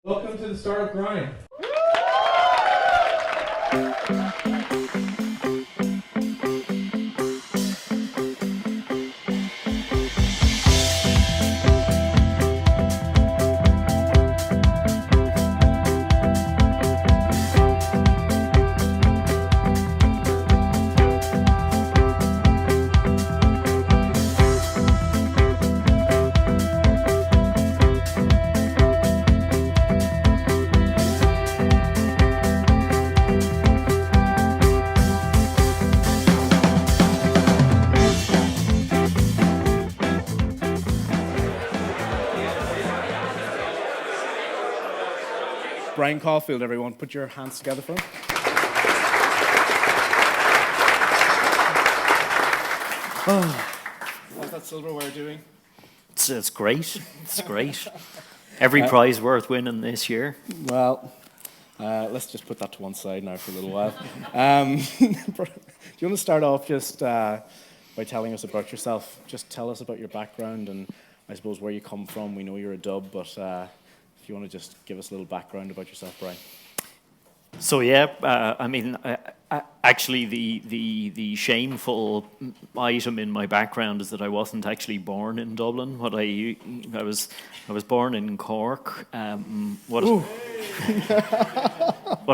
Welcome to the Startup Grind. Brian Caulfield, everyone. Put your hands together for him. How's that silverware doing? It's great. It's great. Every prize worth winning this year. Well, let's just put that to one side now for a little while. Do you want to start off just by telling us about yourself? Just tell us about your background and I suppose where you come from. We know you're a Dub, but if you want to just give us a little background about yourself, Brian. So yeah, actually the shameful item in my background is that I wasn't actually born in Dublin. I was born in Cork. What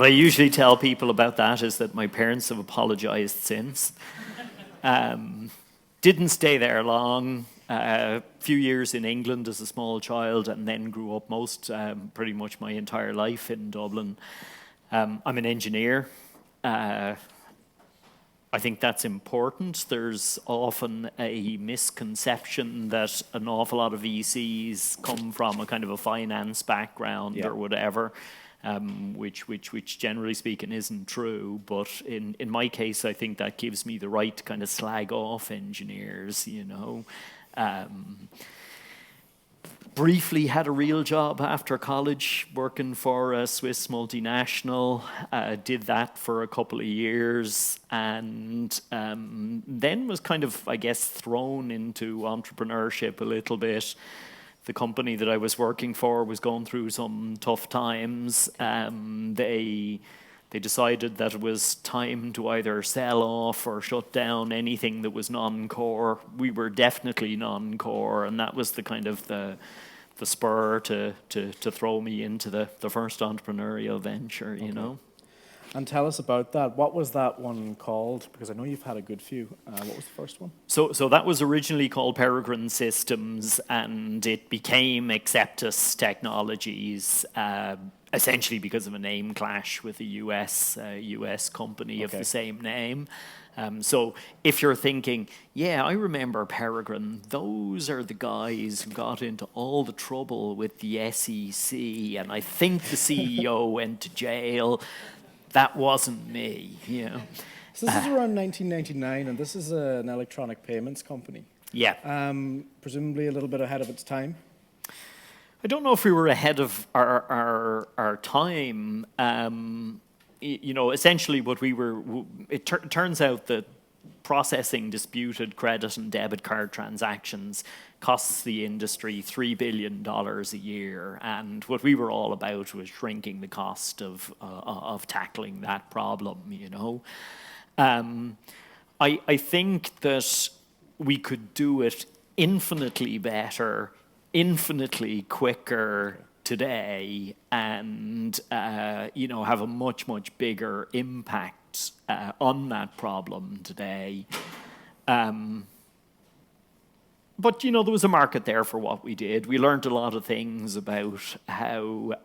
I usually tell people about that is that my parents have apologised since. Didn't stay there long. A few years in England as a small child, and then grew up pretty much my entire life in Dublin. I'm an engineer. I think that's important. There's often a misconception that an awful lot of VCs come from a kind of a finance background or whatever, which generally speaking isn't true. But in my case, I think that gives me the right to kind of slag off engineers, you know. Briefly had a real job after college working for a Swiss multinational, did that for a couple of years, and then was kind of, I guess, thrown into entrepreneurship a little bit. The company that I was working for was going through some tough times. They decided that it was time to either sell off or shut down anything that was non-core. We were definitely non-core, and that was the kind of the spur to throw me into the first entrepreneurial venture, you know. And tell us about that. What was that one called? Because I know you've had a good few. What was the first one? So that was originally called Peregrine Systems, and it became Acceptus Technologies, essentially because of a name clash with a US company of the same name. So if you're thinking, yeah, I remember Peregrine, those are the guys who got into all the trouble with the SEC, and I think the CEO went to jail. That wasn't me, you know. So this is around 1999, and this is an electronic payments company. Yeah. Presumably a little bit ahead of its time. I don't know if we were ahead of our time. You know, essentially what we were, turns out that processing disputed credit and debit card transactions costs the industry $3 billion a year, and what we were all about was shrinking the cost of tackling that problem, you know. I think that we could do it infinitely better, infinitely quicker today, and you know, have a much bigger impact on that problem today. But you know, there was a market there for what we did. We learned a lot of things about how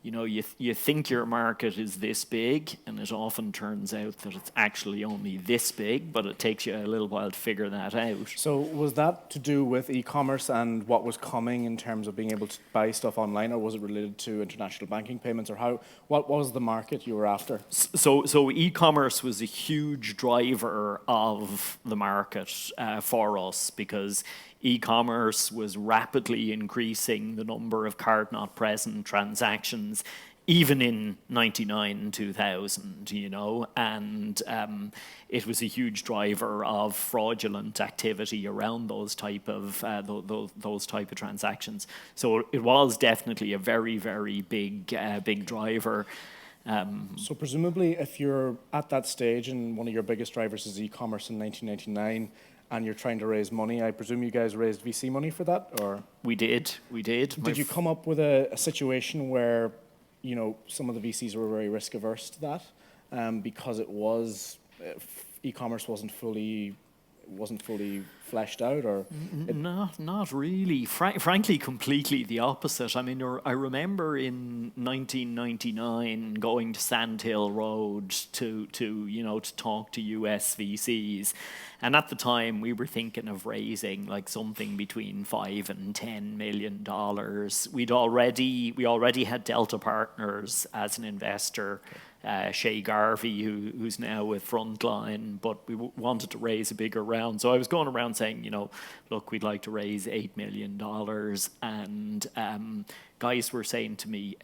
you know, you think your market is this big, and it often turns out that it's actually only this big, but it takes you a little while to figure that out. So was that to do with e-commerce and what was coming in terms of being able to buy stuff online, or was it related to international banking payments, or what was the market you were after? So e-commerce was a huge driver of the market for us, because e-commerce was rapidly increasing the number of card-not-present transactions even in 99, 2000, and it was a huge driver of fraudulent activity around those type of transactions. So it was definitely a very, very big driver. So presumably, if you're at that stage and one of your biggest drivers is e-commerce in 1999, and you're trying to raise money, I presume you guys raised VC money for that, or? We did. Did you come up with a situation where, some of the VCs were very risk averse to that, because it was e-commerce wasn't fully fleshed out, or? Not really. Frankly, completely the opposite. I mean, I remember in 1999 going to Sandhill Road to talk to US VCs, and at the time we were thinking of raising like something between $5 and $10 million. We already had Delta Partners as an investor. Shay Garvey, who's now with Frontline, but we wanted to raise a bigger round. So I was going around saying, look, we'd like to raise $8 million. And guys were saying to me,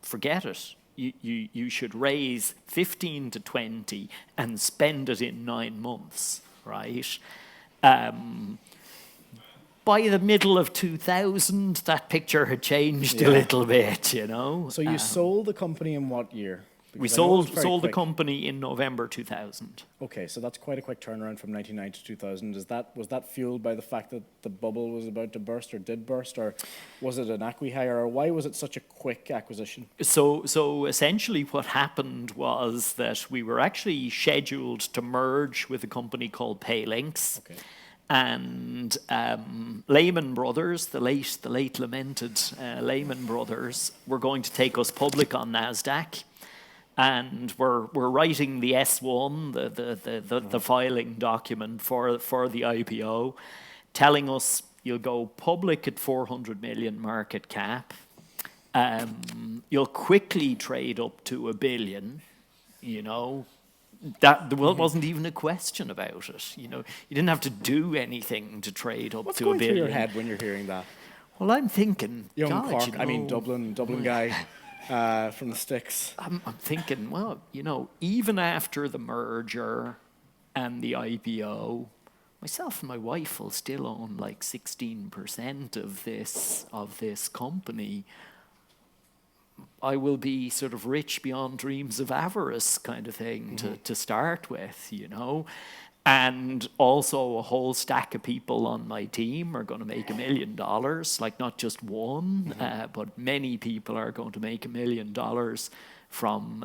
forget it. You should raise 15 to 20 and spend it in 9 months, right? By the middle of 2000, that picture had changed a little bit, So you sold the company in what year? Because we sold the company in November 2000. Okay, so that's quite a quick turnaround from 99 to 2000. Was that fueled by the fact that the bubble was about to burst or did burst, or was it an acqui-hire, or why was it such a quick acquisition? So essentially what happened was that we were actually scheduled to merge with a company called Paylinks. Okay. And Lehman Brothers, the late lamented Lehman Brothers, were going to take us public on NASDAQ. And we're writing the S1, the filing document for the IPO, telling us you'll go public at 400 million market cap. You'll quickly trade up to $1 billion, That there wasn't even a question about it. You didn't have to do anything to trade up What's to $1 billion. What's going through your head when you're hearing that? Well, I'm thinking, young Cork, Dublin guy from the sticks. I'm thinking, well, even after the merger and the IPO, myself and my wife will still own like 16% of this company. I will be sort of rich beyond dreams of avarice kind of thing to start with, And also a whole stack of people on my team are going to make $1 million, like not just one, but many people are going to make $1 million from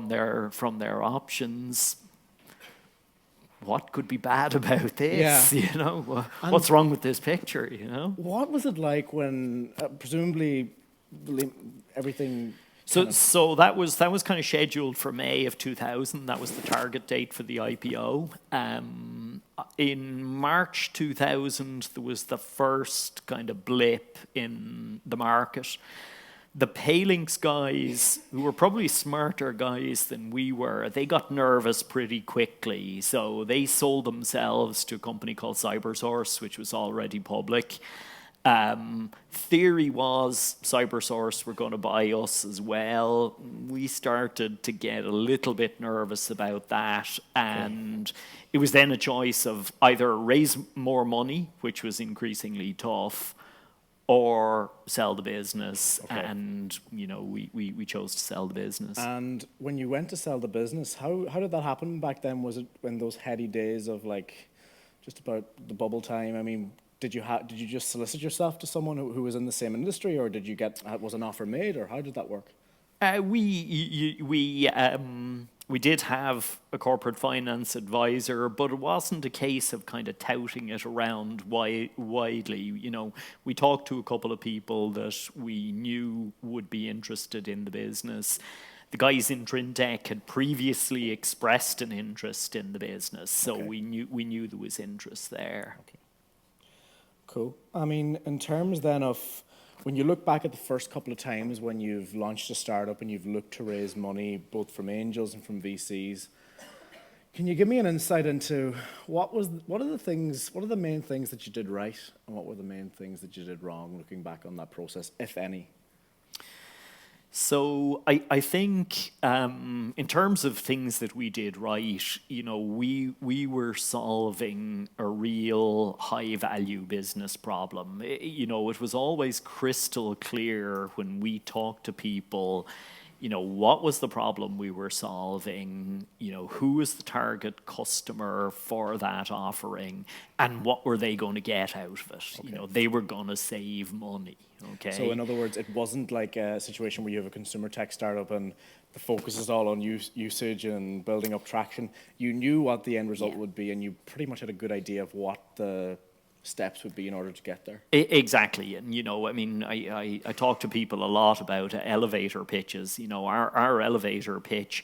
their options. What could be bad about this? Yeah. What's wrong with this picture? What was it like when presumably everything? So that was kind of scheduled for May of 2000. That was the target date for the IPO. In March 2000, there was the first kind of blip in the market. The Paylinks guys, who were probably smarter guys than we were, they got nervous pretty quickly. So they sold themselves to a company called CyberSource, which was already public. Theory was CyberSource were going to buy us as well. We started to get a little bit nervous about that, and it was then a choice of either raise more money, which was increasingly tough, or sell the business. And we chose to sell the business. And when you went to sell the business, how did that happen back then? Was it in those heady days of like just about the bubble time? I mean, did you just solicit yourself to someone who was in the same industry, or was an offer made, or how did that work? We did have a corporate finance advisor, but it wasn't a case of kind of touting it around widely. We talked to a couple of people that we knew would be interested in the business. The guys in Trintech had previously expressed an interest in the business, so we knew there was interest there. Okay. Cool. I mean, in terms then of when you look back at the first couple of times when you've launched a startup and you've looked to raise money both from angels and from VCs, can you give me an insight into what are the main things that you did right and what were the main things that you did wrong looking back on that process, if any? So I think in terms of things that we did right, we were solving a real high value business problem. It was always crystal clear when we talked to people, what was the problem we were solving, who was the target customer for that offering, and what were they going to get out of it. Okay. They were going to save money. Okay. So in other words, it wasn't like a situation where you have a consumer tech startup and the focus is all on usage and building up traction. You knew what the end result would be, and you pretty much had a good idea of what the steps would be in order to get there. Exactly. And, I talk to people a lot about elevator pitches. Our elevator pitch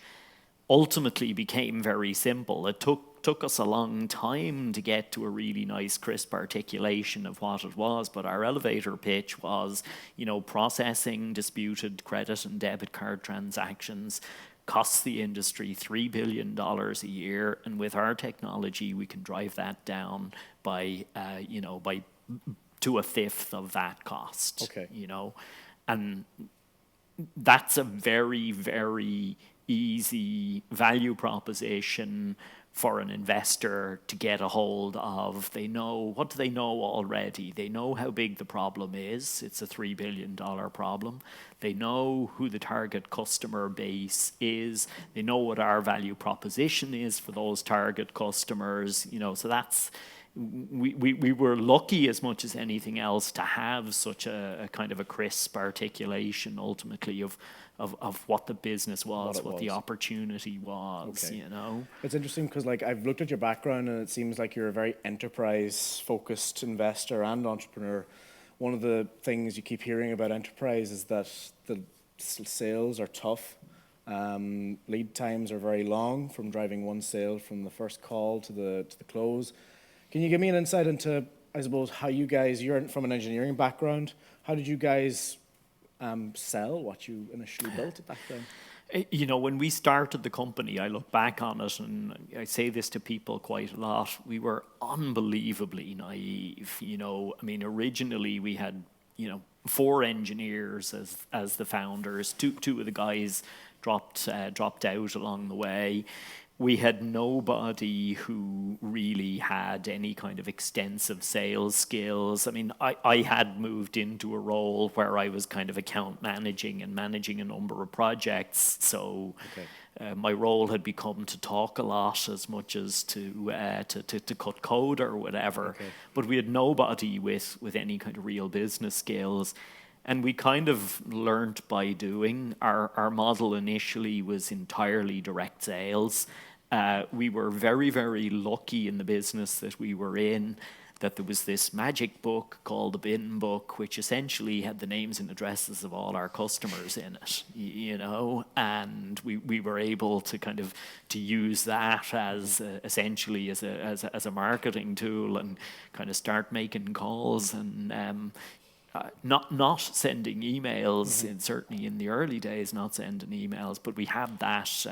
ultimately became very simple. It took us a long time to get to a really nice, crisp articulation of what it was, but our elevator pitch was, processing disputed credit and debit card transactions costs the industry $3 billion a year, and with our technology, we can drive that down by to a fifth of that cost. Okay. And that's a very, very easy value proposition for an investor to get a hold of. What do they know already? They know how big the problem is. It's a $3 billion problem. They know who the target customer base is. They know what our value proposition is for those target customers. So that's, we were lucky as much as anything else to have such a kind of a crisp articulation ultimately of what the business was, what the opportunity was. Okay. It's interesting because I've looked at your background and it seems like you're a very enterprise focused investor and entrepreneur. One of the things you keep hearing about enterprise is that the sales are tough. Lead times are very long from driving one sale from the first call to the close. Can you give me an insight into, I suppose, how you're from an engineering background, how did you guys sell what you initially built back then? When we started the company, I look back on it and I say this to people quite a lot. We were unbelievably naive. Originally we had, 4 engineers as the founders. Two of the guys dropped out along the way. We had nobody who really had any kind of extensive sales skills. I had moved into a role where I was kind of account managing and managing a number of projects. So my role had become to talk a lot as much as to cut code or whatever. Okay. But we had nobody with any kind of real business skills. And we kind of learned by doing. Our model initially was entirely direct sales. We were very, very lucky in the business that we were in that there was this magic book called the Bin Book, which essentially had the names and addresses of all our customers in it, and we were able to kind of to use that as essentially as a marketing tool and kind of start making calls and not sending emails, certainly in the early days, not sending emails, but we had that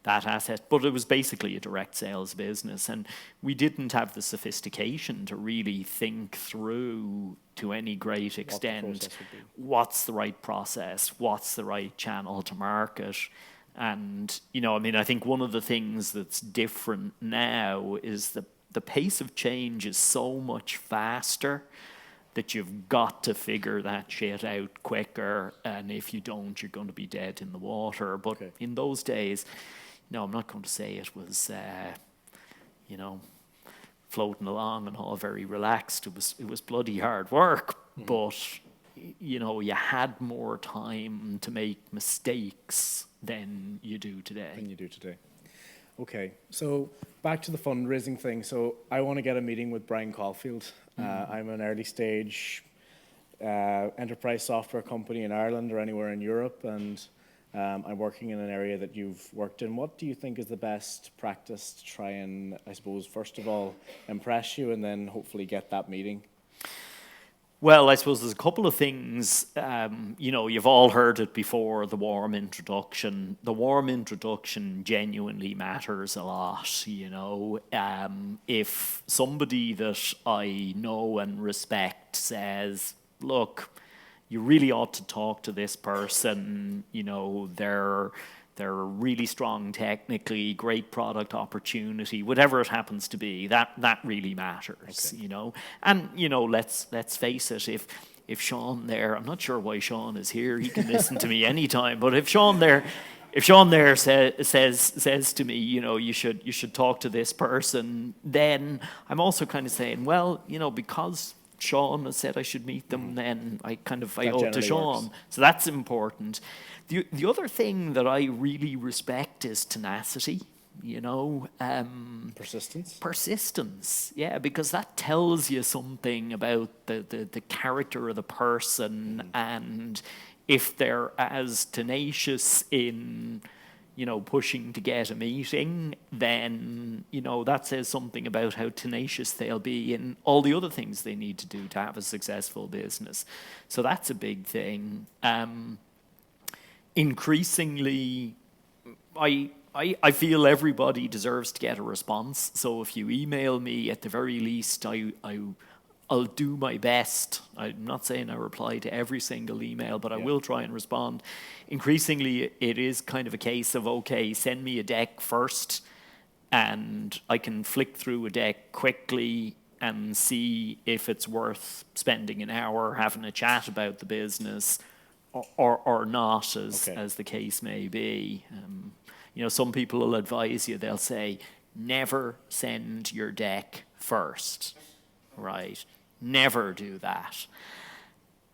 asset. But it was basically a direct sales business, and we didn't have the sophistication to really think through to any great extent what's the right process, what's the right channel to market. And, I think one of the things that's different now is the pace of change is so much faster that you've got to figure that shit out quicker, and if you don't, you're going to be dead in the water. But in those days, I'm not going to say it was, floating along and all very relaxed. It was bloody hard work, but you had more time to make mistakes than you do today. Okay, so back to the fundraising thing. So I want to get a meeting with Brian Caulfield. I'm an early stage enterprise software company in Ireland or anywhere in Europe, and I'm working in an area that you've worked in. What do you think is the best practice to try and, I suppose, first of all, impress you and then hopefully get that meeting? Well, I suppose there's a couple of things. You've all heard it before, the warm introduction. The warm introduction genuinely matters a lot, If somebody that I know and respect says, look, you really ought to talk to this person. You know, they're really strong technically, great product opportunity, whatever it happens to be. That really matters. Okay. You know, and you know, let's face it. If Sean there, I'm not sure why Sean is here. He can listen to me anytime. But if Sean there says to me, you know, you should talk to this person, then I'm also kind of saying, well, you know, because Sean has said I should meet them, then I owe it to Sean. Works. So that's important. The other thing that I really respect is tenacity. You know, persistence, yeah, because that tells you something about the character of the person, and if they're as tenacious in, you know, pushing to get a meeting, then, you know, that says something about how tenacious they'll be in all the other things they need to do to have a successful business. So that's a big thing. Increasingly, I feel everybody deserves to get a response. So if you email me, at the very least, I'll do my best. I'm not saying I reply to every single email, but I will try and respond. Increasingly, it is kind of a case of, okay, send me a deck first, and I can flick through a deck quickly and see if it's worth spending an hour having a chat about the business or not, as the case may be. You know, some people will advise you, they'll say, never send your deck first, right? Never do that.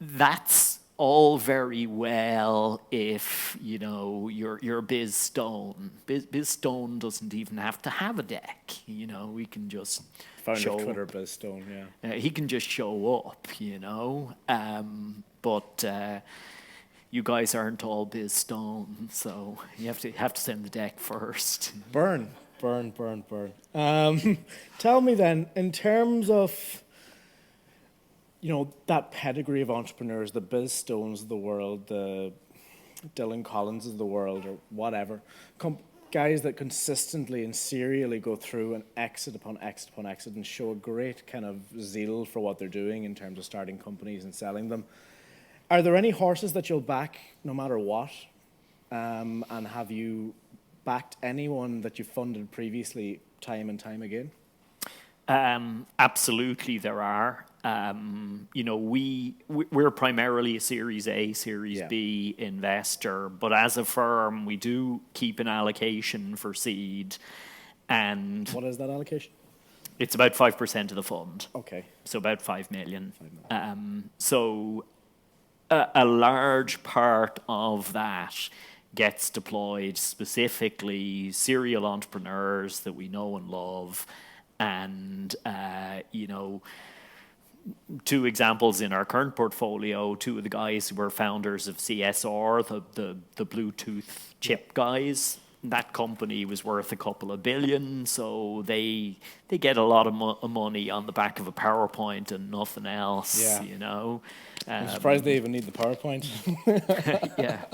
That's all very well if, you know, you're Biz Stone. Biz Stone doesn't even have to have a deck, you know, we can just Founder of Twitter, Biz Stone, yeah. He can just show up, you know, but you guys aren't all Biz Stone, so you have to send the deck first. Burn. Tell me then, in terms of, you know, that pedigree of entrepreneurs, the Biz Stones of the world, the Dylan Collins of the world, or whatever, guys that consistently and serially go through and exit upon exit upon exit and show a great kind of zeal for what they're doing in terms of starting companies and selling them. Are there any horses that you'll back no matter what? And have you backed anyone that you funded previously time and time again? Absolutely, there are. You know, we're primarily a Series A, Series B investor, but as a firm, we do keep an allocation for seed. And what is that allocation? It's about 5% of the fund. Okay. So about 5 million. So a large part of that gets deployed specifically serial entrepreneurs that we know and love. And, you know, two examples in our current portfolio, two of the guys who were founders of CSR, the Bluetooth chip guys. That company was worth a couple of billion, so they get a lot of money on the back of a PowerPoint and nothing else, you know. I'm surprised they even need the PowerPoint. Yeah.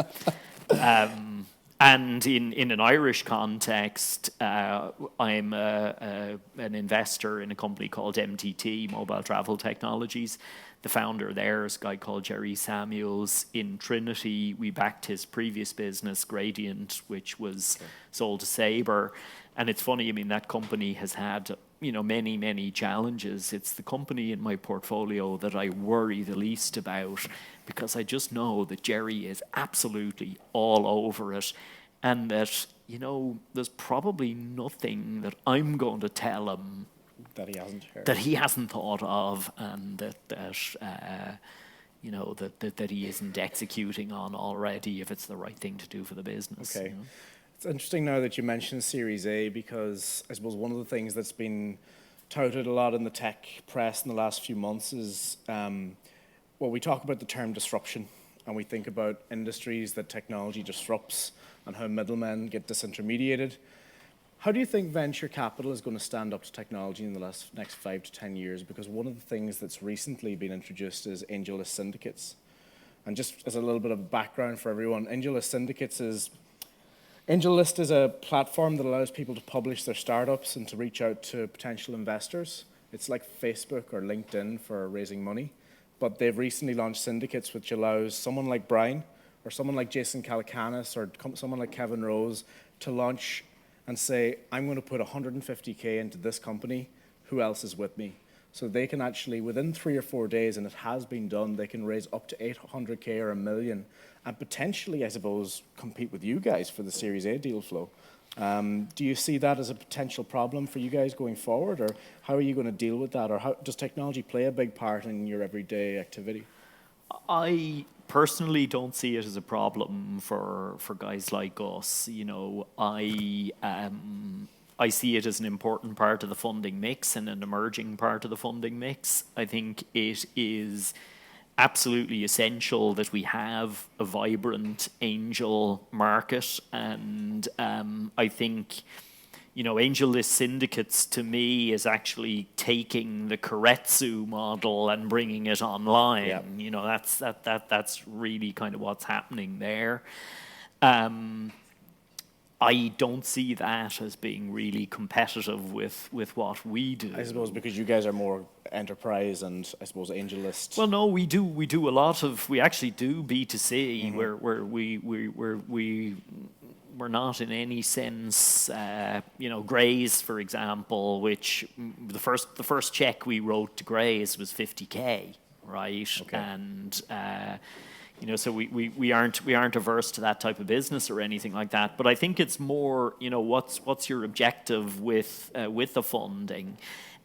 And in an Irish context, I'm an investor in a company called MTT, Mobile Travel Technologies. The founder there is a guy called Jerry Samuels. In Trinity, we backed his previous business, Gradient, which was sold to Sabre. And it's funny, I mean, that company has had, you know, many, many challenges. It's the company in my portfolio that I worry the least about, because I just know that Jerry is absolutely all over it, and that, you know, there's probably nothing that I'm going to tell him that he hasn't heard, that he hasn't thought of, and that you know, that he isn't executing on already if it's the right thing to do for the business. Okay. You know? It's interesting now that you mentioned Series A, because I suppose one of the things that's been touted a lot in the tech press in the last few months is, well, we talk about the term disruption, and we think about industries that technology disrupts and how middlemen get disintermediated. How do you think venture capital is going to stand up to technology in the next 5 to 10 years? Because one of the things that's recently been introduced is AngelList syndicates. And just as a little bit of background for everyone, AngelList is a platform that allows people to publish their startups and to reach out to potential investors. It's like Facebook or LinkedIn for raising money. but they've recently launched syndicates, which allows someone like Brian or someone like Jason Calacanis or someone like Kevin Rose to launch and say, I'm going to put 150K into this company. Who else is with me? So they can actually, within 3 or 4 days, and it has been done, they can raise up to 800K or $1 million and potentially, I suppose, compete with you guys for the Series A deal flow. Do you see that as a potential problem for you guys going forward, or how are you going to deal with that, or how does technology play a big part in your everyday activity? I personally don't see it as a problem for guys like us. You know, I see it as an important part of the funding mix and an emerging part of the funding mix. I think it is absolutely essential that we have a vibrant angel market, and I think, you know, angel list syndicates to me is actually taking the Keiretsu model and bringing it online. Yep. You know, that's really kind of what's happening there. I don't see that as being really competitive with what we do. I suppose because you guys are more enterprise and I suppose angel list. Well, no, we do a lot of, we actually do B2C, where we're not in any sense, you know, Grays, for example, which the first check we wrote to Grays was 50K, right? Okay. And you know, so we aren't averse to that type of business or anything like that. But I think it's more, you know, what's your objective with the funding.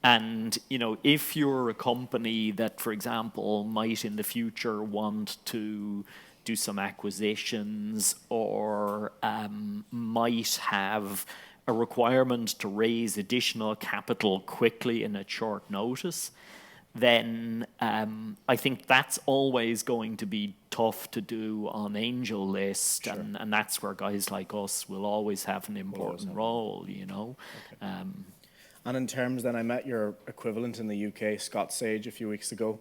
And, you know, if you're a company that, for example, might in the future want to do some acquisitions or might have a requirement to raise additional capital quickly and at short notice, then I think that's always going to be tough to do on angel list, Sure. and that's where guys like us will always have an important role, you know. Okay. And in terms then, I met your equivalent in the UK, Scott Sage, a few weeks ago.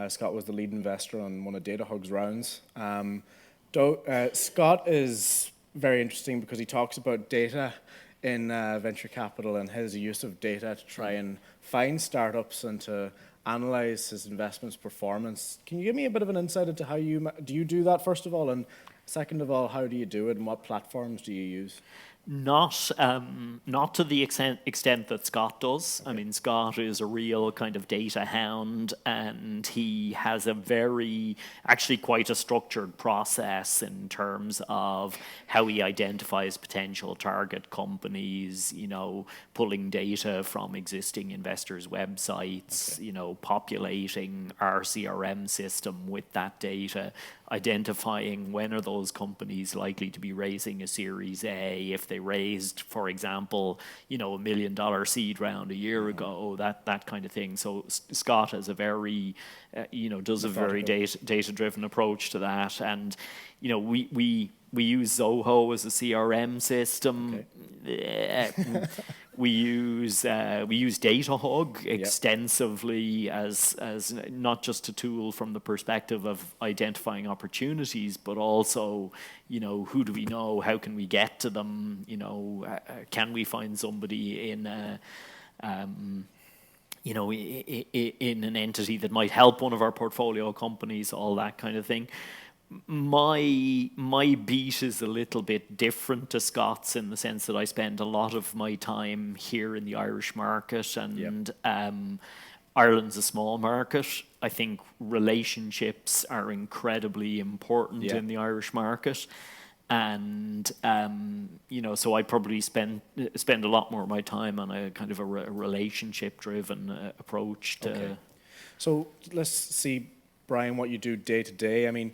Scott was the lead investor on one of DataHug's rounds. Scott is very interesting because he talks about data in venture capital and his use of data to try and find startups and to analyze his investment's performance. Can you give me a bit of an insight into how do you do that, first of all, and second of all, how do you do it and what platforms do you use? Not to the extent that Scott does. Okay. I mean, Scott is a real kind of data hound, and he has actually quite a structured process in terms of how he identifies potential target companies, you know, pulling data from existing investors' websites, okay, you know, populating our CRM system with that data, identifying when are those companies likely to be raising a Series A. If they raised, for example, you know, $1 million seed round a year ago, that kind of thing. So Scott has a very, you know, does a very data-driven approach to that. And, you know, we use Zoho as a CRM system. Okay. We use DataHug extensively as not just a tool from the perspective of identifying opportunities, but also, you know, who do we know? How can we get to them? You know, can we find somebody in you know, in an entity that might help one of our portfolio companies, all that kind of thing. My beat is a little bit different to Scott's in the sense that I spend a lot of my time here in the Irish market, and Ireland's a small market. I think relationships are incredibly important in the Irish market, and you know, so I probably spend a lot more of my time on a kind of a relationship-driven approach to. Okay. So let's see, Brian, what you do day to day. I mean,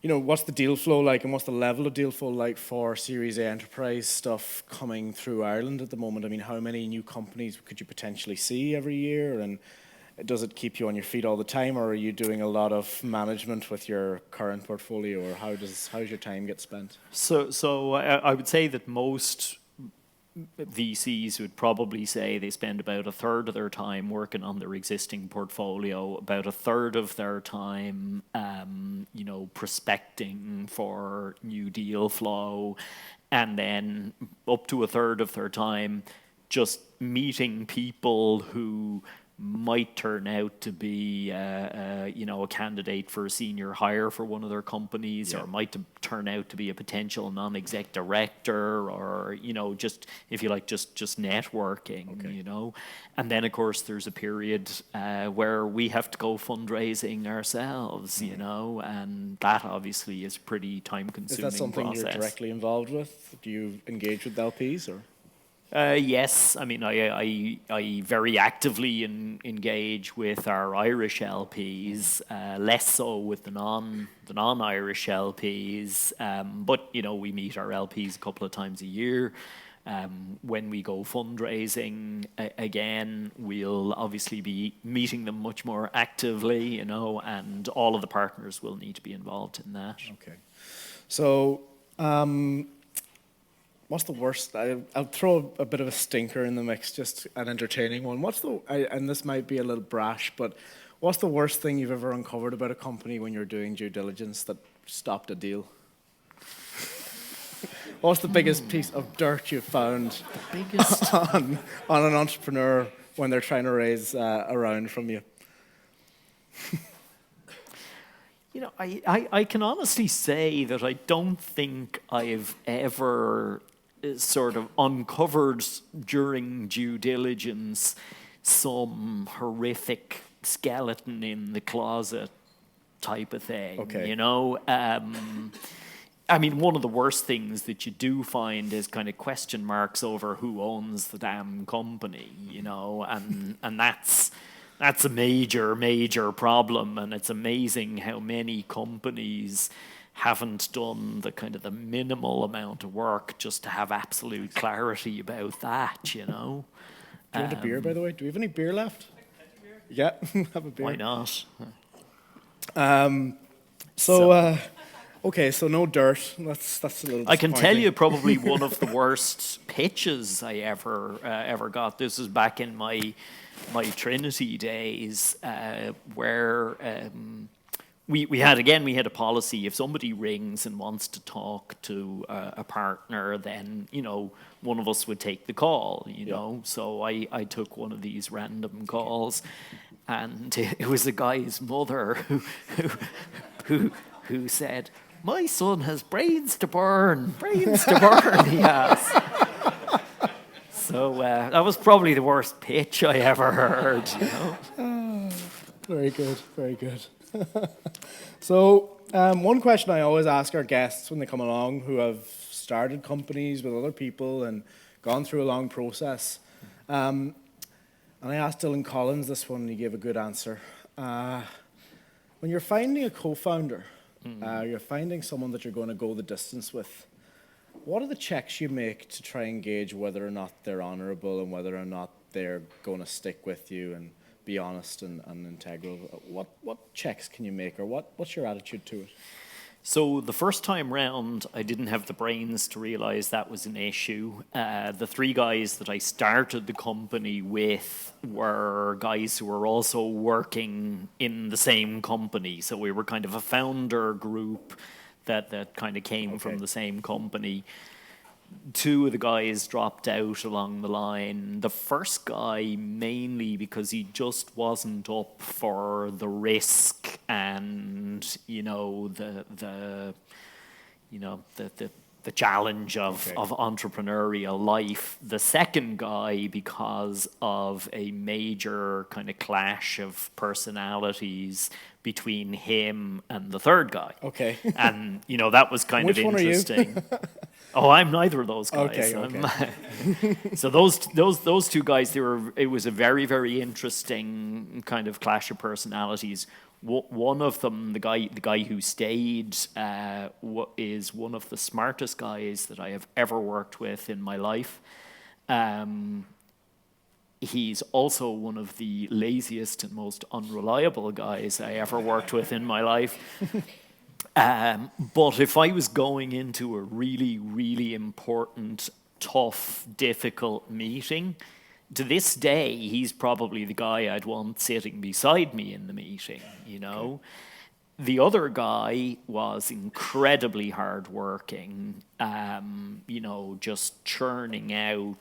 you know, what's the deal flow like and what's the level of deal flow like for Series A enterprise stuff coming through Ireland at the moment? I mean, how many new companies could you potentially see every year? And does it keep you on your feet all the time, or are you doing a lot of management with your current portfolio, or how's your time get spent? So I would say that most VCs would probably say they spend about a third of their time working on their existing portfolio, about a third of their time, you know, prospecting for new deal flow, and then up to a third of their time just meeting people who might turn out to be, a candidate for a senior hire for one of their companies, or might turn out to be a potential non-exec director, or, just, if you like, just networking, And then, of course, there's a period where we have to go fundraising ourselves, and that obviously is pretty time-consuming process. Is that something you're directly involved with? Do you engage with LPs, or? Yes, I mean, I very actively engage with our Irish LPs, less so with the non-Irish LPs, but we meet our LPs a couple of times a year. When we go fundraising again, we'll obviously be meeting them much more actively, and all of the partners will need to be involved in that. Okay, so. What's the worst? I'll throw a bit of a stinker in the mix, just an entertaining one. And this might be a little brash, but what's the worst thing you've ever uncovered about a company when you're doing due diligence that stopped a deal? What's the biggest piece of dirt you've found on an entrepreneur when they're trying to raise a round from you? I can honestly say that I don't think I've ever sort of uncovered during due diligence some horrific skeleton in the closet type of thing. Okay. I mean, one of the worst things that you do find is kind of question marks over who owns the damn company, and that's a major problem, and it's amazing how many companies haven't done the minimal amount of work just to have absolute clarity about that, Do you want a beer, by the way? Do we have any beer left? Yeah, have a beer. Why not? Okay, so no dirt. That's a little. I can tell you probably one of the worst pitches I ever got. This was back in my Trinity days, where we had a policy: if somebody rings and wants to talk to a partner, then one of us would take the call. So I took one of these random calls, and it was a guy's mother who said, "My son has brains to burn, he has." So that was probably the worst pitch I ever heard. Very good, very good. So one question I always ask our guests when they come along who have started companies with other people and gone through a long process, and I asked Dylan Collins this one and he gave a good answer. When you're finding a co-founder, you're finding someone that you're going to go the distance with, what are the checks you make to try and gauge whether or not they're honorable and whether or not they're going to stick with you and be honest and integral? What checks can you make, or what's your attitude to it? So the first time round, I didn't have the brains to realize that was an issue. The three guys that I started the company with were guys who were also working in the same company. So we were kind of a founder group that kind of came from the same company. Two of the guys dropped out along the line. The first guy mainly because he just wasn't up for the risk and the challenge of entrepreneurial life. The second guy because of a major kind of clash of personalities between him and the third guy. Okay. And that was kind of interesting. Which one are you? Oh, I'm neither of those guys. Okay. So those two guys, it was a very, very interesting kind of clash of personalities. One of them, the guy who stayed, is one of the smartest guys that I have ever worked with in my life. He's also one of the laziest and most unreliable guys I ever worked with in my life. But if I was going into a really, really important, tough, difficult meeting, to this day, he's probably the guy I'd want sitting beside me in the meeting, Okay. The other guy was incredibly hardworking, just churning out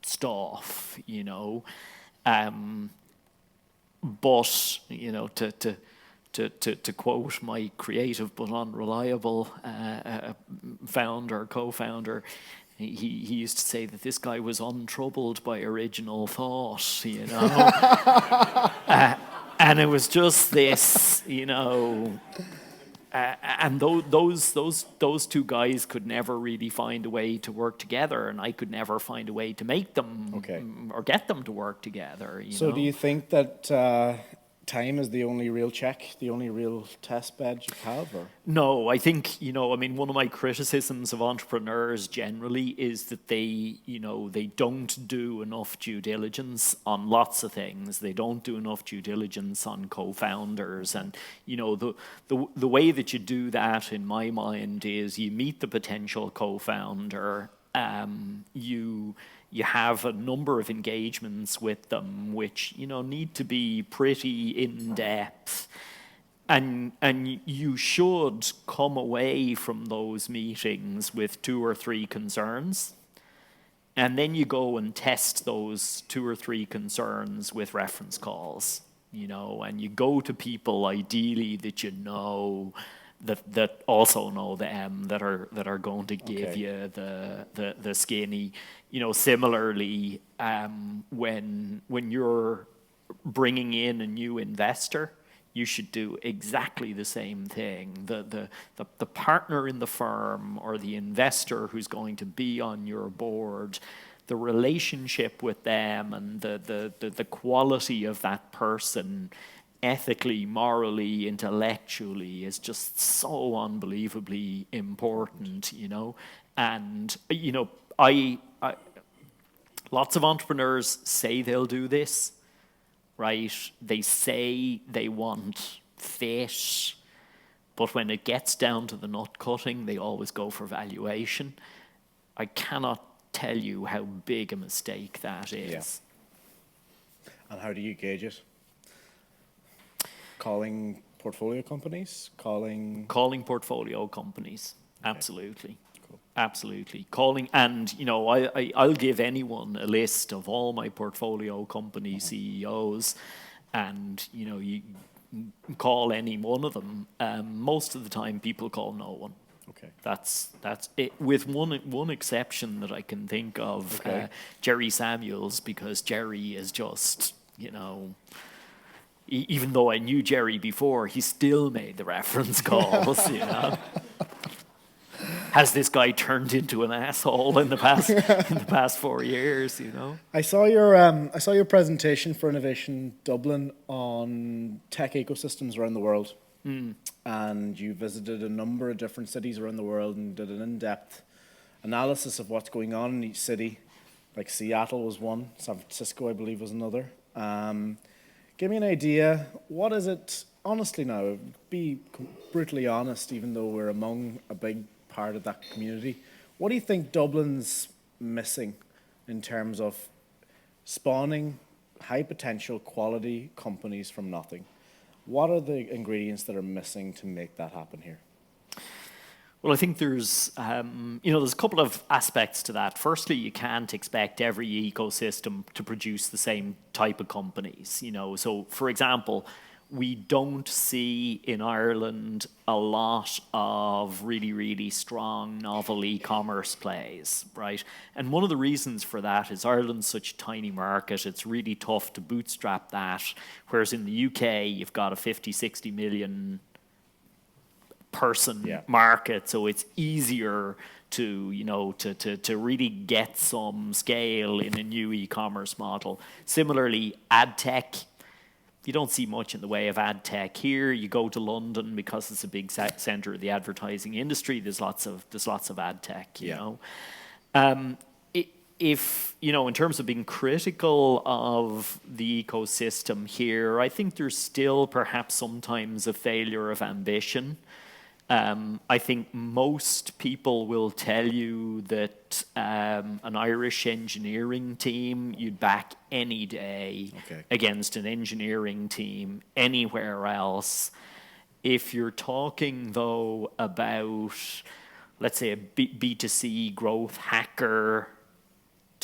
stuff, but to quote my creative but unreliable co-founder, he used to say that this guy was untroubled by original thought, and it was just this, and those two guys could never really find a way to work together, and I could never find a way to make them or get them to work together. So do you think that time is the only real check, the only real test bed you have? Or? No, I think, one of my criticisms of entrepreneurs generally is that they don't do enough due diligence on lots of things. They don't do enough due diligence on co-founders. And, the way that you do that, in my mind, is you meet the potential co-founder, you have a number of engagements with them which need to be pretty in-depth, and you should come away from those meetings with 2 or 3 concerns, and then you go and test those 2 or 3 concerns with reference calls, and you go to people ideally that also know them, that are going to give you the skinny. Similarly, when you're bringing in a new investor, you should do exactly the same thing. The partner in the firm or the investor who's going to be on your board, the relationship with them and the quality of that person, ethically, morally, intellectually, is just so unbelievably important, And, I lots of entrepreneurs say they'll do this, right? They say they want fit, but when it gets down to the nut cutting, they always go for valuation. I cannot tell you how big a mistake that is. Yeah. And how do you gauge it? Calling portfolio companies? Calling portfolio companies. Absolutely. Cool. Absolutely. Calling, and I'll give anyone a list of all my portfolio company CEOs, and you call any one of them. Most of the time people call no one. Okay. That's it, with one exception that I can think of. Jerry Samuels, because Jerry is just, even though I knew Jerry before, he still made the reference calls, Has this guy turned into an asshole in the past 4 years, I saw your presentation for Innovation Dublin on tech ecosystems around the world. And you visited a number of different cities around the world and did an in-depth analysis of what's going on in each city. Like Seattle was one, San Francisco, I believe, was another. Give me an idea, what is it, honestly now, be brutally honest, even though we're among a big part of that community, what do you think Dublin's missing in terms of spawning high potential quality companies from nothing? What are the ingredients that are missing to make that happen here? Well, I think there's a couple of aspects to that. Firstly, you can't expect every ecosystem to produce the same type of companies. So for example, we don't see in Ireland a lot of really, really strong novel e-commerce plays, right? And one of the reasons for that is Ireland's such a tiny market, it's really tough to bootstrap that, whereas in the UK, you've got a 50, 60 million person market, so it's easier to really get some scale in a new e-commerce model. Similarly, ad tech, you don't see much in the way of ad tech here. You go to London because it's a big center of the advertising industry. There's lots of ad tech. You know, if in terms of being critical of the ecosystem here, I think there's still perhaps sometimes a failure of ambition. I think most people will tell you that an Irish engineering team you'd back any day against an engineering team anywhere else. If you're talking, though, about, let's say, a B2C growth hacker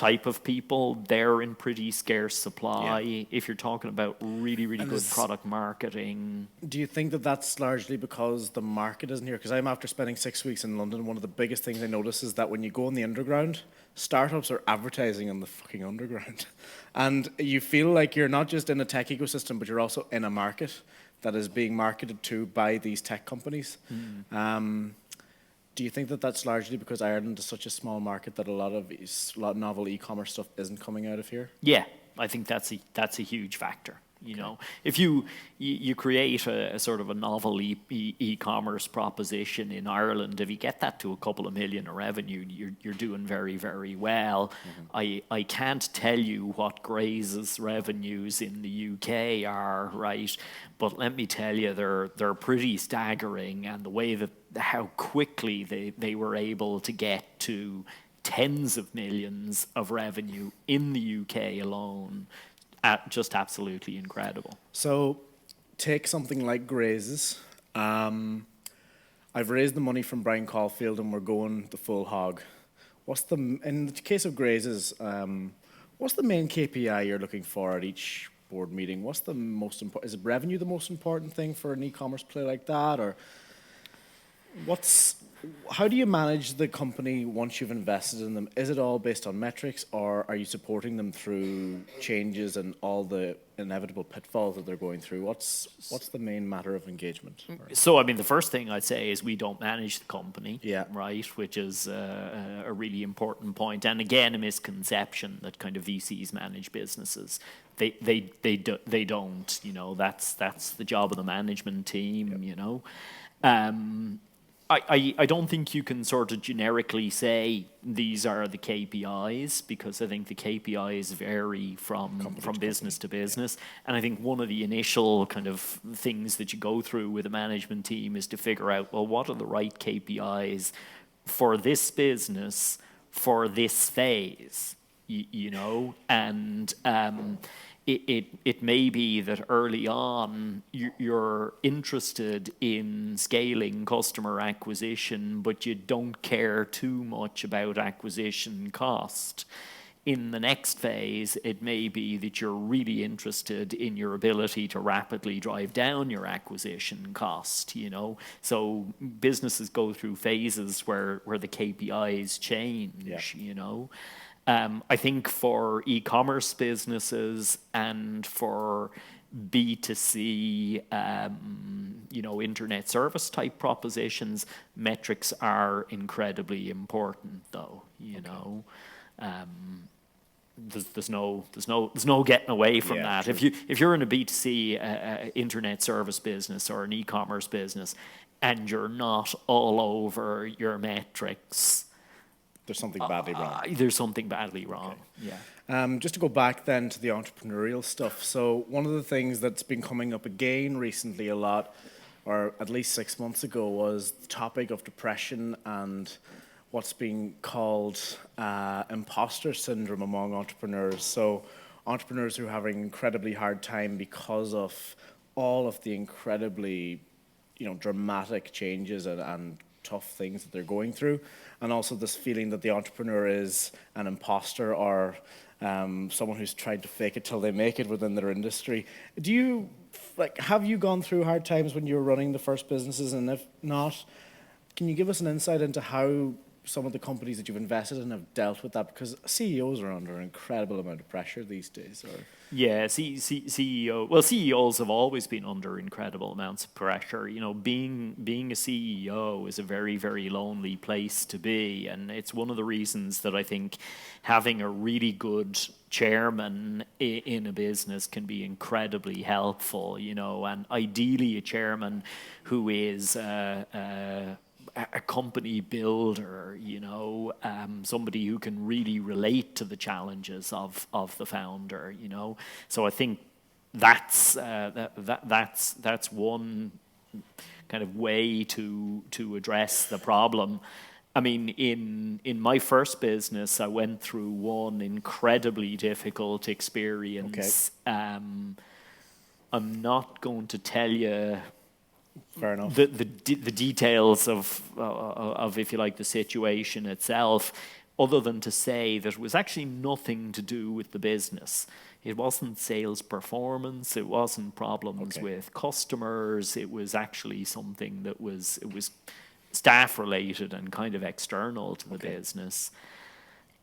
type of people, they're in pretty scarce supply. Yeah. If you're talking about really, really And good product marketing. Do you think that that's largely because the market isn't here? Because I'm after spending 6 weeks in London, one of the biggest things I notice is that when you go in the underground, startups are advertising on the fucking underground. And you feel like you're not just in a tech ecosystem, but you're also in a market that is being marketed to by these tech companies. Do you think that that's largely because Ireland is such a small market that a lot of novel e-commerce stuff isn't coming out of here? Yeah, I think that's a huge factor. You know, if you create a sort of a novel e-commerce proposition in Ireland, if you get that to a couple of million of revenue, you're doing very, very well. I can't tell you what Graze's revenues in the UK are, right? But let me tell you, they're pretty staggering, and the way that how quickly they were able to get to tens of millions of revenue in the UK alone. Just absolutely incredible. So, take something like Graze's. I've raised the money from Brian Caulfield, and we're going the full hog. In the case of Graze's, what's the main KPI you're looking for at each board meeting? What's the most important? Is revenue the most important thing for an e-commerce play like that, or how do you manage the company once you've invested in them? Is it all based on metrics, or are you supporting them through changes and all the inevitable pitfalls that they're going through? What's the main matter of engagement? So, I mean, the first thing I'd say is we don't manage the company, Yeah. right? Which is a really important point. And again, a misconception that kind of VCs manage businesses. They don't. You know, that's the job of the management team. Yep. You know. I don't think you can sort of generically say these are the KPIs, because I think the KPIs vary from business to business. Yeah. And I think one of the initial kind of things that you go through with a management team is to figure out, well, what are the right KPIs for this business for this phase, you know? And it may be that early on you're interested in scaling customer acquisition, but you don't care too much about acquisition cost. In the next phase, it may be that you're really interested in your ability to rapidly drive down your acquisition cost, you know? So businesses go through phases where the KPIs change, yeah. You know? I think for e-commerce businesses and for B2C, you know, internet service type propositions, metrics are incredibly important, though. You know, there's no getting away from that. True. If you're in a B2C internet service business or an e-commerce business, and you're not all over your metrics, there's something badly wrong. There's something badly wrong. Okay. Yeah. Just to go back then to the entrepreneurial stuff. So one of the things that's been coming up again recently a lot, or at least 6 months ago, was the topic of depression and what's being called imposter syndrome among entrepreneurs. So entrepreneurs who are having an incredibly hard time because of all of the incredibly, you know, dramatic changes and tough things that they're going through, and also this feeling that the entrepreneur is an imposter or someone who's tried to fake it till they make it within their industry. Have you gone through hard times when you were running the first businesses? And if not, can you give us an insight into how some of the companies that you've invested in have dealt with that? Because CEOs are under an incredible amount of pressure these days. Yeah, CEOs have always been under incredible amounts of pressure. You know, being a CEO is a very, very lonely place to be, and it's one of the reasons that I think having a really good chairman in a business can be incredibly helpful. You know, and ideally a chairman who is a company builder, you know, somebody who can really relate to the challenges of the founder, you know. So I think that's one kind of way to address the problem. I mean, in my first business, I went through one incredibly difficult experience. Okay. I'm not going to tell you. Fair enough. The details of if you like the situation itself, other than to say that it was actually nothing to do with the business. It wasn't sales performance. It wasn't problems with customers. It was actually something that was staff related and kind of external to the business.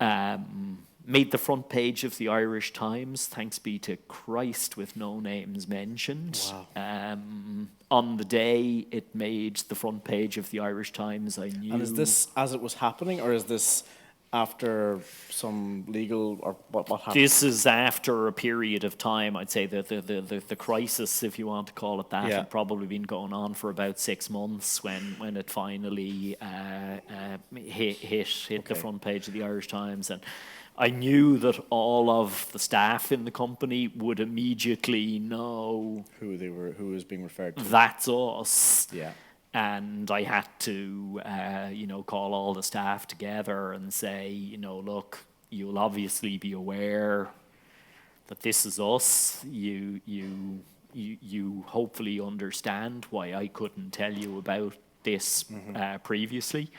Made the front page of the Irish Times, thanks be to Christ, with no names mentioned. Wow. On the day it made the front page of the Irish Times, I knew. And is this as it was happening, or is this after some legal, or what happened? This is after a period of time. I'd say that the crisis, if you want to call it that, had probably been going on for about 6 months when it finally hit the front page of the Irish Times. And I knew that all of the staff in the company would immediately know who was being referred to. That's us. Yeah. And I had to, call all the staff together and say, look, you'll obviously be aware that this is us. You hopefully understand why I couldn't tell you about this previously.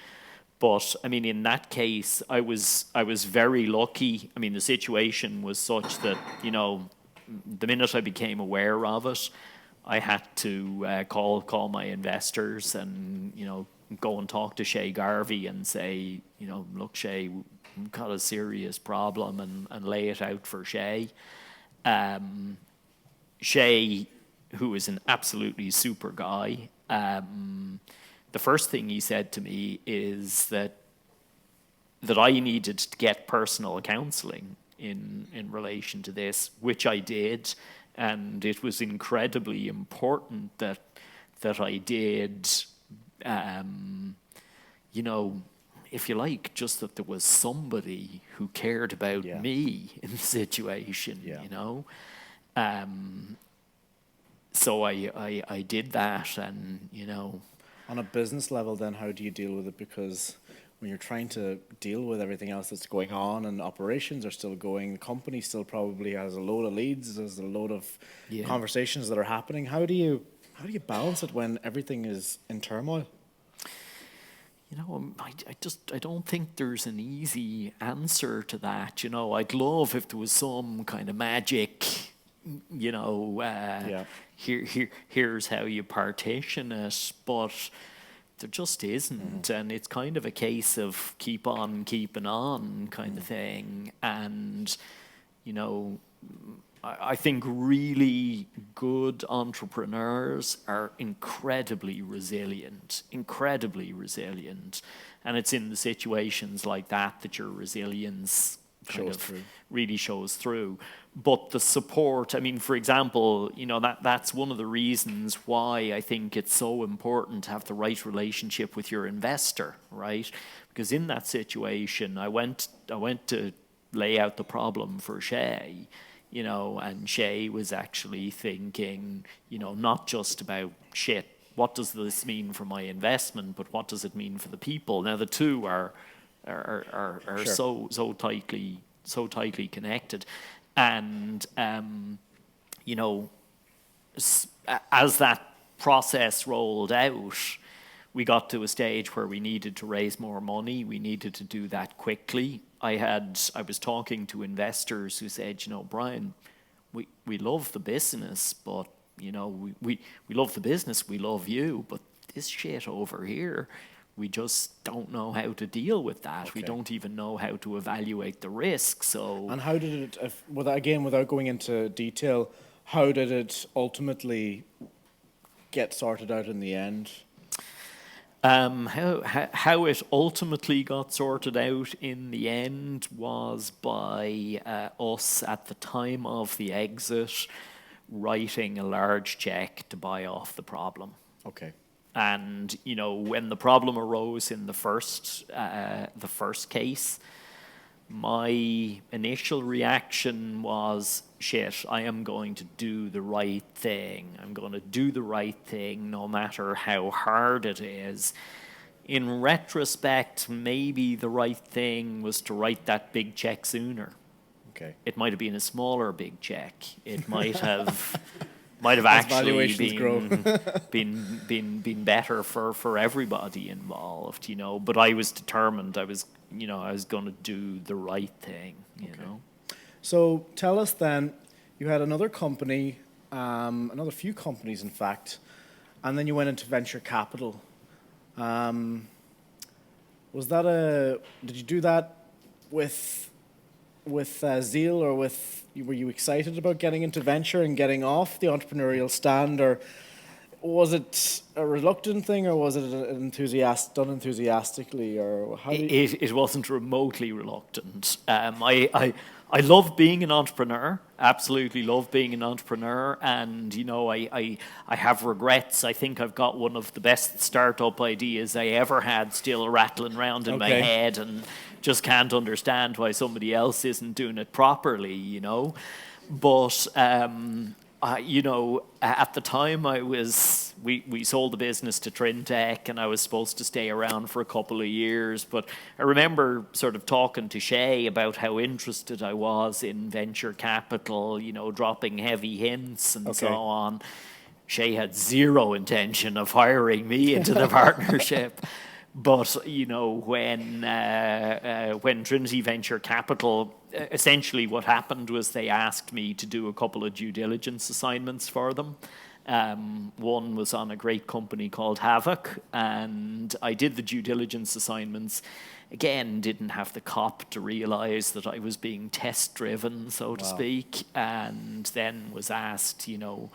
But I mean, in that case, I was very lucky. I mean, the situation was such that the minute I became aware of it, I had to call my investors and go and talk to Shay Garvey and say, look, Shay, we've got a serious problem, and lay it out for Shay. Shay, who is an absolutely super guy, the first thing he said to me is that I needed to get personal counseling in relation to this, which I did. And it was incredibly important that I did, if you like, just that there was somebody who cared about me in the situation, So I did that, and, On a business level, then, how do you deal with it? Because when you're trying to deal with everything else that's going on and operations are still going, the company still probably has a load of leads, there's a load of conversations that are happening. How do you balance it when everything is in turmoil? I don't think there's an easy answer to that. I'd love if there was some kind of magic, here's how you partition it, but there just isn't. And it's kind of a case of keep on keeping on kind of thing. And, I think really good entrepreneurs are incredibly resilient. And it's in the situations like that your resilience really shows through. But the support, I mean, for example, that's one of the reasons why I think it's so important to have the right relationship with your investor, right? Because in that situation, I went to lay out the problem for Shay, and Shay was actually thinking, not just about shit, what does this mean for my investment, but what does it mean for the people? Now the two are so tightly connected. And, as that process rolled out, we got to a stage where we needed to raise more money. We needed to do that quickly. I was talking to investors who said, Brian, we love the business, but, we love the business, we love you, but this shit over here, we just don't know how to deal with that. Okay. We don't even know how to evaluate the risk. So, and how did it, without going into detail, how did it ultimately get sorted out in the end? How it ultimately got sorted out in the end was by us at the time of the exit writing a large check to buy off the problem. Okay. And when the problem arose in the first case, my initial reaction was, shit, I am going to do the right thing. I'm going to do the right thing no matter how hard it is. In retrospect, maybe the right thing was to write that big check sooner. Okay. It might have been a smaller big check. It might have might have as actually valuations grow. been better for everybody involved, you know. But I was determined. I was going to do the right thing, you know. So tell us then, you had another company, another few companies, in fact, and then you went into venture capital. Did you do that with zeal, or were you excited about getting into venture and getting off the entrepreneurial stand, or was it a reluctant thing, or was it done enthusiastically, or how? It wasn't remotely reluctant. I love being an entrepreneur. Absolutely love being an entrepreneur, and you know, I have regrets. I think I've got one of the best startup ideas I ever had still rattling around in my head, and just can't understand why somebody else isn't doing it properly. You know, but you know, at the time we sold the business to Trintech, and I was supposed to stay around for a couple of years. But I remember sort of talking to Shay about how interested I was in venture capital, you know, dropping heavy hints and so on. Shay had zero intention of hiring me into the partnership. But you know, when Trinity Venture Capital, essentially what happened was they asked me to do a couple of due diligence assignments for them. One was on a great company called Havoc, and I did the due diligence assignments. Again, didn't have the cop to realize that I was being test driven, so to speak, and then was asked, you know,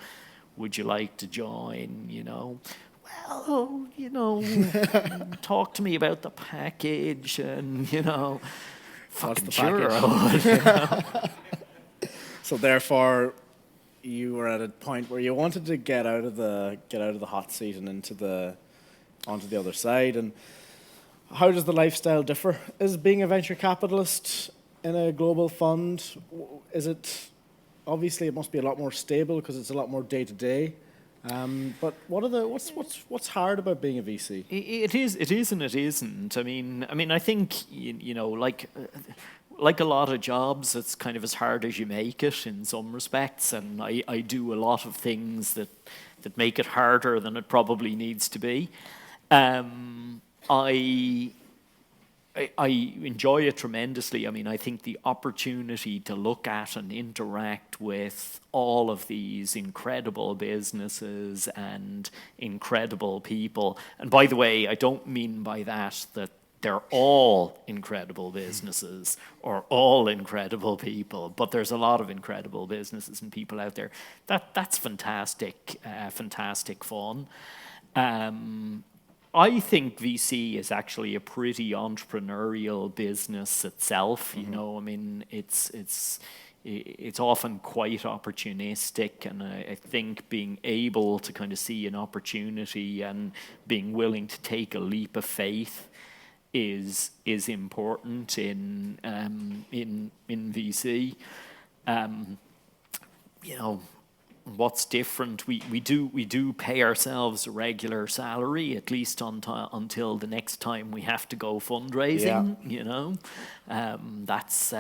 would you like to join, you know? Well, you know, talk to me about the package, and you know, fucking sure I would, you know? So therefore, you were at a point where you wanted to get out of the hot seat and onto the other side. And how does the lifestyle differ? Is being a venture capitalist in a global fund, is it obviously it must be a lot more stable because it's a lot more day to day? But what's hard about being a VC? It is and it isn't. I mean, I think you know, like a lot of jobs, it's kind of as hard as you make it in some respects, and I do a lot of things that make it harder than it probably needs to be. I enjoy it tremendously. I mean, I think the opportunity to look at and interact with all of these incredible businesses and incredible people. And by the way, I don't mean by that they're all incredible businesses or all incredible people, but there's a lot of incredible businesses and people out there. That's fantastic, fantastic fun. I think VC is actually a pretty entrepreneurial business itself. You know, I mean, it's often quite opportunistic, and I think being able to kind of see an opportunity and being willing to take a leap of faith is important in VC. You know, what's different? We do pay ourselves a regular salary, at least until the next time we have to go fundraising. Yeah. You know, that's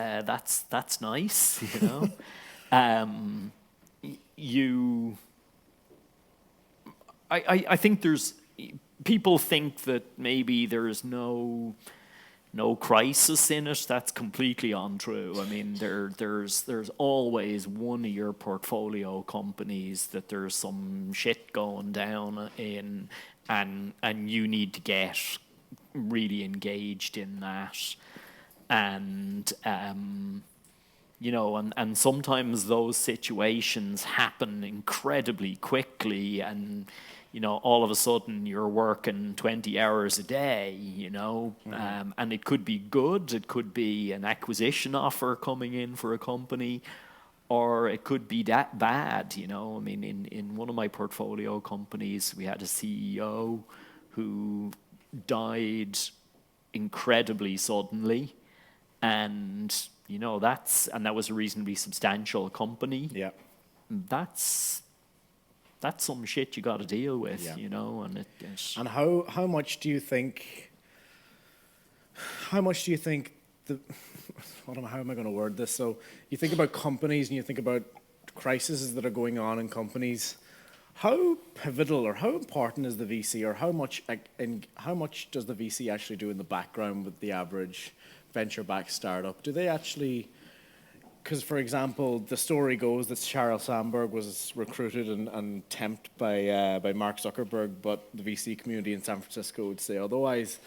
nice. You know, I think there's people think that maybe there's no crisis in it. That's completely untrue. I mean, there's always one of your portfolio companies that there's some shit going down in, and you need to get really engaged in that. And you know, and sometimes those situations happen incredibly quickly, and you know, all of a sudden you're working 20 hours a day, you know, and it could be good, it could be an acquisition offer coming in for a company, or it could be that bad, you know. I mean, in one of my portfolio companies, we had a CEO who died incredibly suddenly, and, you know, that was a reasonably substantial company. Yeah. That's some shit you got to deal with, you know, and And how much do you think? How am I going to word this? So you think about companies and you think about crises that are going on in companies, how pivotal or how important is the VC, or how much does the VC actually do in the background with the average venture-backed startup? Do they actually? Because, for example, the story goes that Sheryl Sandberg was recruited and tempted by Mark Zuckerberg, but the VC community in San Francisco would say otherwise.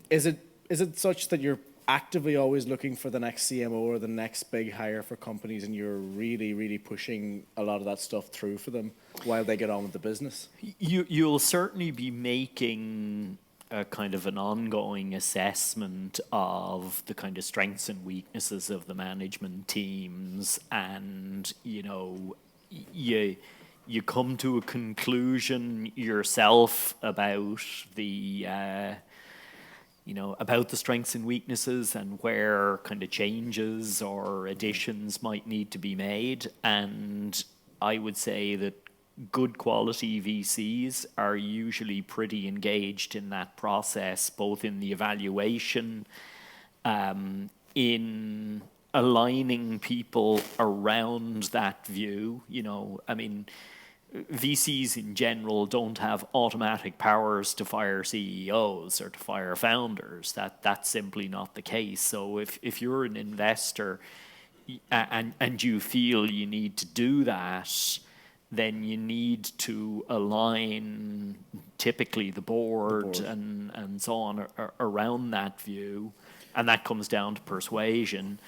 Is it such that you're actively always looking for the next CMO or the next big hire for companies, and you're really, really pushing a lot of that stuff through for them while they get on with the business? You'll certainly be making a kind of an ongoing assessment of the kind of strengths and weaknesses of the management teams, and you come to a conclusion yourself about the about the strengths and weaknesses and where kind of changes or additions might need to be made. And I would say that good quality VCs are usually pretty engaged in that process, both in the evaluation, in aligning people around that view. VCs in general don't have automatic powers to fire CEOs or to fire founders. That's simply not the case. So if you're an investor and you feel you need to do that, then you need to align typically the board. And so on around that view. And that comes down to persuasion.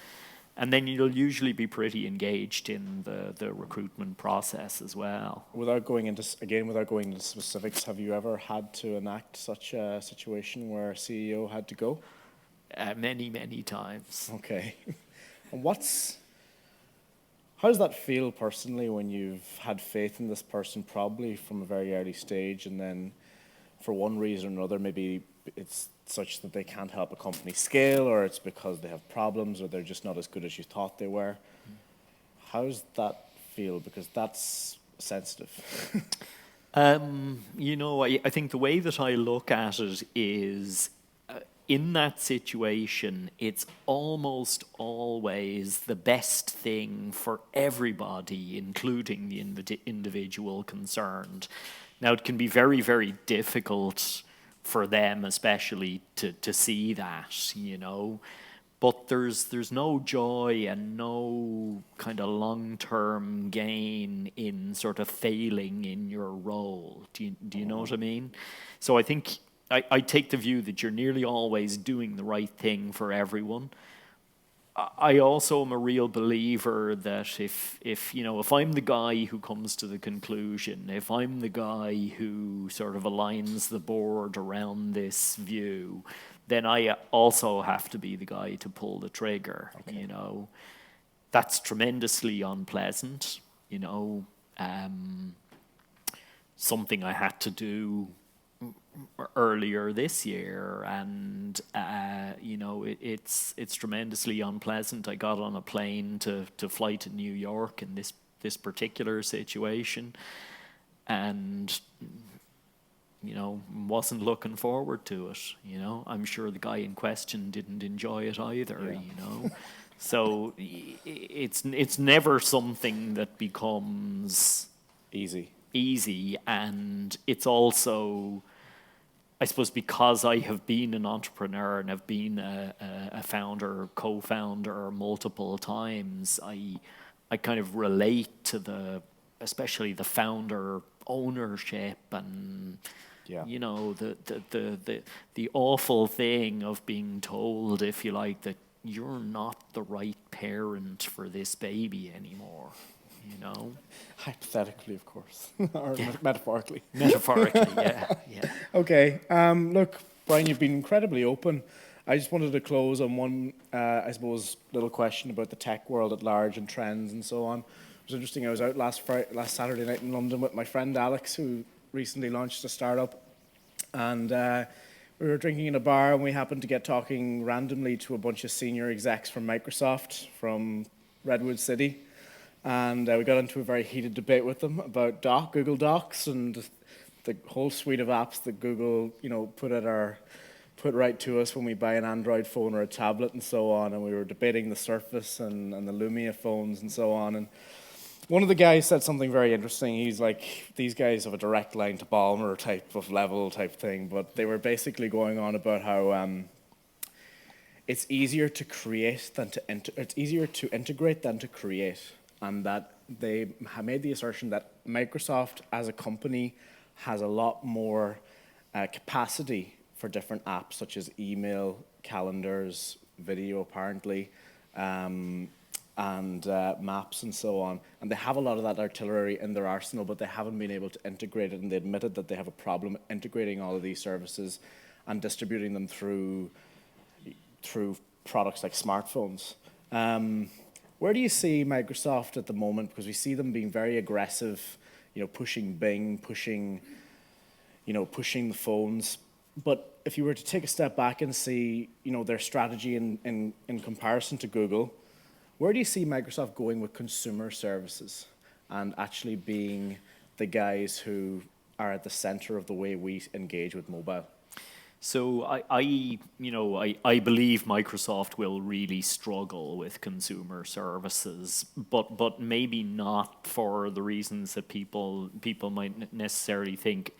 And then you'll usually be pretty engaged in the recruitment process as well. Without going into specifics, have you ever had to enact such a situation where a CEO had to go? Many, many times. Okay. And how does that feel personally when you've had faith in this person probably from a very early stage, and then for one reason or another, maybe it's such that they can't help a company scale, or it's because they have problems, or they're just not as good as you thought they were? How does that feel? Because that's sensitive. I think the way that I look at it is, in that situation, it's almost always the best thing for everybody, including the individual concerned. Now, it can be very, very difficult for them especially to see that, but there's no joy and no kind of long-term gain in sort of failing in your role. Do you know what I mean? So I think I take the view that you're nearly always doing the right thing for everyone. I also am a real believer that if I'm the guy who comes to the conclusion, if I'm the guy who sort of aligns the board around this view, then I also have to be the guy to pull the trigger. Okay. That's tremendously unpleasant. Something I had to do earlier this year, and it's tremendously unpleasant. I got on a plane to fly to New York in this particular situation, and wasn't looking forward to it. I'm sure the guy in question didn't enjoy it either. Yeah. So it's never something that becomes easy, and it's also, I suppose, because I have been an entrepreneur and have been a founder, co-founder multiple times, I kind of relate to especially the founder ownership and the awful thing of being told, if you like, that you're not the right parent for this baby anymore. Hypothetically, of course, or metaphorically. Metaphorically, yeah. Okay. Look, Brian, you've been incredibly open. I just wanted to close on one, I suppose, little question about the tech world at large and trends and so on. It was interesting. I was out last Saturday night in London with my friend Alex, who recently launched a startup, and we were drinking in a bar, and we happened to get talking randomly to a bunch of senior execs from Microsoft, from Redwood City. And we got into a very heated debate with them about Google Docs and the whole suite of apps that Google, put right to us when we buy an Android phone or a tablet and so on. And we were debating the Surface and the Lumia phones and so on. And One of the guys said something very interesting. He's like, these guys have a direct line to Balmer type of level type thing, but they were basically going on about how it's easier to create than to it's easier to integrate than to create, and that they have made the assertion that Microsoft as a company has a lot more capacity for different apps such as email, calendars, video apparently, and maps and so on. And they have a lot of that artillery in their arsenal, but they haven't been able to integrate it, and they admitted that they have a problem integrating all of these services and distributing them through products like smartphones. Where do you see Microsoft at the moment? Because we see them being very aggressive, pushing Bing, pushing the phones. But if you were to take a step back and see, their strategy in comparison to Google, where do you see Microsoft going with consumer services and actually being the guys who are at the center of the way we engage with mobile? So I believe Microsoft will really struggle with consumer services, but maybe not for the reasons that people might necessarily think.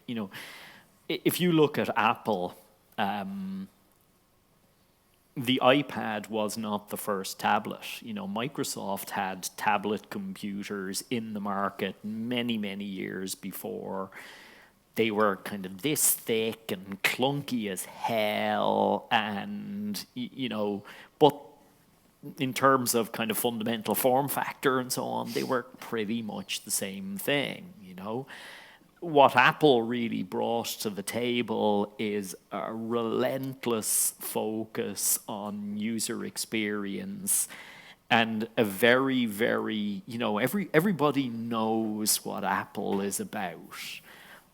If you look at Apple, the iPad was not the first tablet. Microsoft had tablet computers in the market many, many years before. They were kind of this thick and clunky as hell, and but in terms of kind of fundamental form factor and so on, they were pretty much the same thing. What Apple really brought to the table is a relentless focus on user experience and a very, very, everybody knows what Apple is about.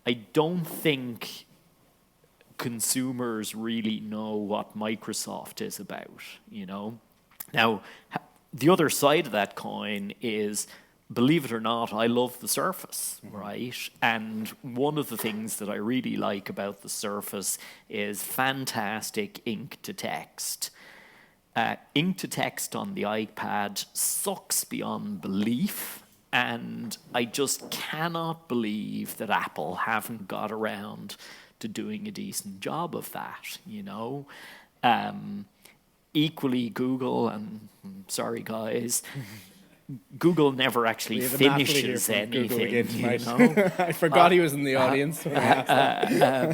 I don't think consumers really know what Microsoft is about, Now, the other side of that coin is, believe it or not, I love the Surface, right? And one of the things that I really like about the Surface is fantastic ink to text. Ink to text on the iPad sucks beyond belief, and I just cannot believe that Apple haven't got around to doing a decent job of that, Equally, Google, and sorry guys, Google never actually finishes anything. I forgot he was in the audience. I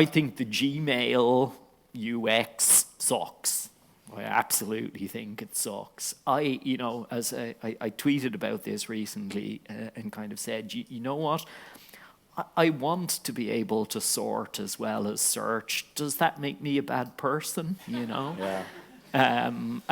think the Gmail UX sucks. I absolutely think it sucks. I tweeted about this recently and kind of said, you know what? I want to be able to sort as well as search. Does that make me a bad person? Yeah. But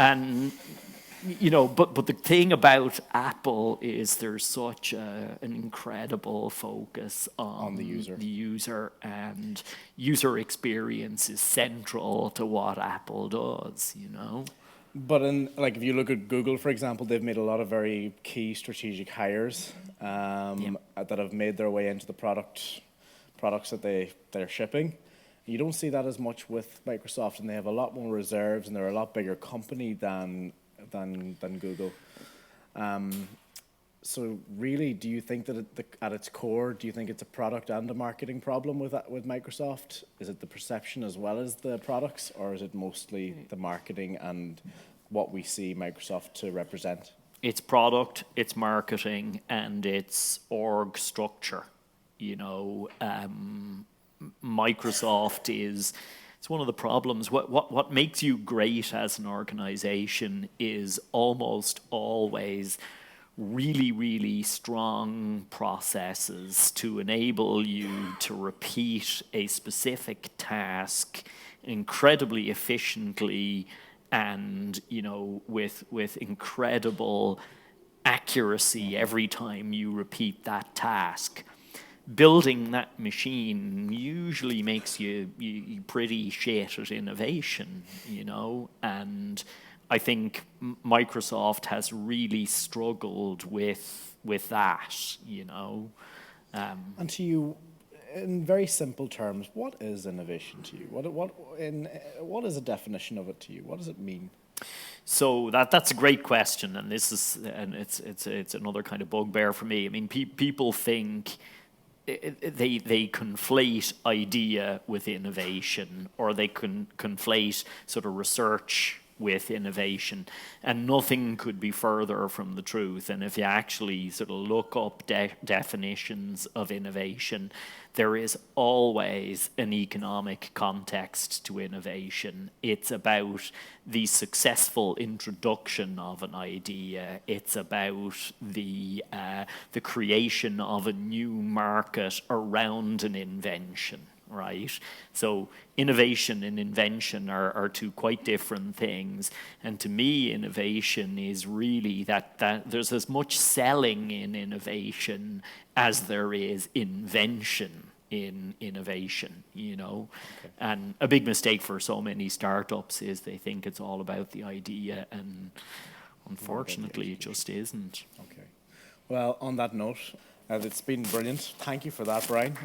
the thing about Apple is there's such an incredible focus on the user, and user experience is central to what Apple does, But if you look at Google, for example, they've made a lot of very key strategic hires that have made their way into the products that they're shipping. You don't see that as much with Microsoft, and they have a lot more reserves, and they're a lot bigger company than Google. So really, do you think that at its core, do you think it's a product and a marketing problem with Microsoft? Is it the perception as well as the products, or is it mostly the marketing and what we see Microsoft to represent? It's product, it's marketing, and it's org structure. Microsoft is... It's one of the problems. What makes you great as an organization is almost always really, really strong processes to enable you to repeat a specific task incredibly efficiently and, with incredible accuracy every time you repeat that task. Building that machine usually makes you pretty shit at innovation, and I think Microsoft has really struggled with that, And to you, in very simple terms, what is innovation to you? What is a definition of it to you? What does it mean? So that's a great question, and it's another kind of bugbear for me. I mean, people think they conflate idea with innovation, or they conflate sort of research with innovation, and nothing could be further from the truth. And if you actually sort of look up definitions of innovation, there is always an economic context to innovation. It's about the successful introduction of an idea. It's about the creation of a new market around an invention. Right? So innovation and invention are two quite different things. And to me, innovation is really that there's as much selling in innovation as there is invention in innovation, you know. Okay. And a big mistake for so many startups is they think it's all about the idea, and unfortunately it just isn't. Okay. Well, on that note, it's been brilliant. Thank you for that, Brian.